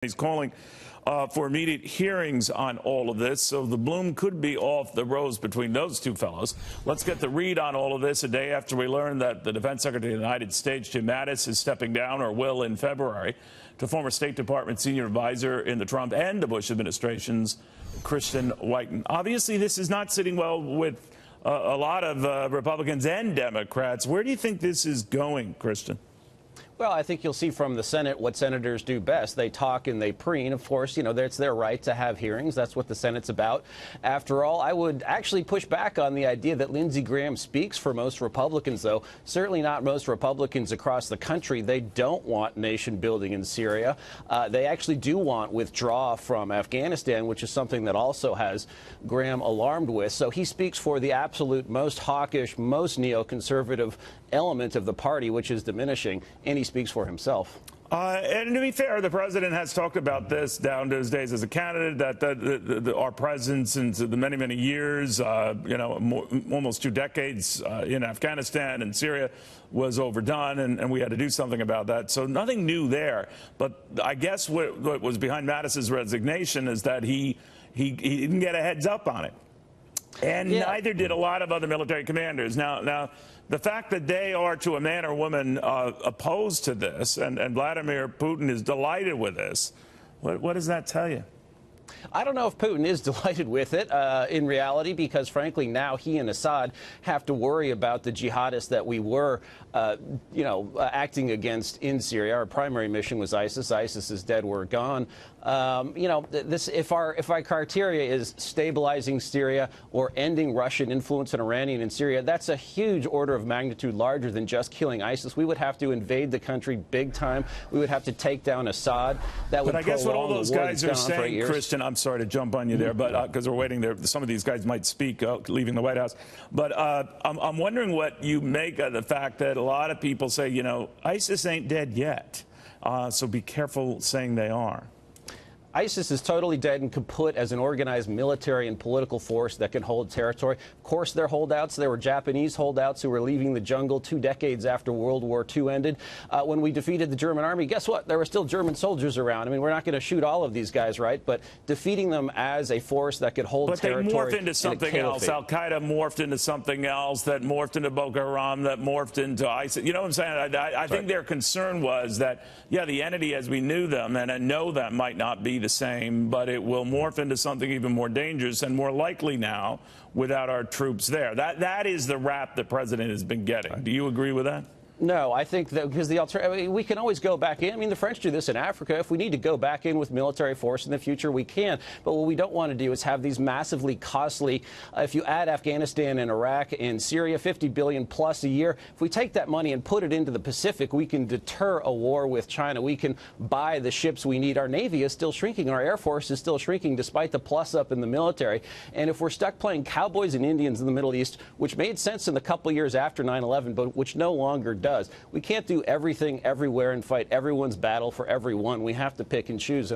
He's calling for immediate hearings on all of this, so the bloom could be off the rose between those two fellows. Let's get the read on all of this a day after we learn that the Defense Secretary of the United States, Jim Mattis, is stepping down, or will in February, to former State Department senior advisor in the Trump and the Bush administrations, Christian Whiton. Obviously, this is not sitting well with a lot of Republicans and Democrats. Where do you think this is going, Christian? Well, I think you'll see from the Senate what senators do best. They talk and they preen. Of course, you know, it's their right to have hearings. That's what the Senate's about. After all, I would actually push back on the idea that Lindsey Graham speaks for most Republicans, though. Certainly not most Republicans across the country. They don't want nation building in Syria. They actually do want withdrawal from Afghanistan, which is something that also has Graham alarmed with. So he speaks for the absolute most hawkish, most neoconservative element of the party, which is diminishing, and he speaks for himself. And to be fair, the president has talked about this down to his days as a candidate, that our presence into the many, many years, almost 2 decades in Afghanistan and Syria was overdone, and we had to do something about that. So nothing new there. But I guess what was behind Mattis's resignation is that he didn't get a heads up on it. And neither did a lot of other military commanders. Now, the fact that they are, to a man or woman, opposed to this, and Vladimir Putin is delighted with this, what does that tell you? I don't know if Putin is delighted with it in reality, because, frankly, now he and Assad have to worry about the jihadists that we were, acting against in Syria. Our primary mission was ISIS. ISIS is dead. We're gone. If our criteria is stabilizing Syria or ending Russian influence and Iranian in Syria, that's a huge order of magnitude larger than just killing ISIS. We would have to invade the country big time. We would have to take down Assad. That would But I guess what all those guys are saying, Christian, I'm sorry to jump on you there, but because we're waiting there, some of these guys might speak leaving the White House. But I'm wondering what you make of the fact that a lot of people say, ISIS ain't dead yet. So be careful saying they are. ISIS is totally dead and kaput as an organized military and political force that can hold territory. Of course, they're holdouts. There were Japanese holdouts who were leaving the jungle 2 decades after World War II ended. When we defeated the German army, guess what? There were still German soldiers around. I mean, we're not going to shoot all of these guys, right? But defeating them as a force that could hold territory. But they morphed into something else. Al-Qaeda morphed into something else, that morphed into Boko Haram, that morphed into ISIS. You know what I'm saying? I think their concern was that, the entity as we knew them and know them might not be the same, but it will morph into something even more dangerous and more likely now without our troops there. That is the rap the president has been getting. Do you agree with that? No, I think that because we can always go back in. I mean, the French do this in Africa. If we need to go back in with military force in the future, we can. But what we don't want to do is have these massively costly, if you add Afghanistan and Iraq and Syria, $50 billion plus a year. If we take that money and put it into the Pacific, we can deter a war with China. We can buy the ships we need. Our Navy is still shrinking. Our Air Force is still shrinking despite the plus up in the military. And if we're stuck playing cowboys and Indians in the Middle East, which made sense in the couple years after 9/11, but which no longer does. We can't do everything everywhere and fight everyone's battle for everyone. We have to pick and choose.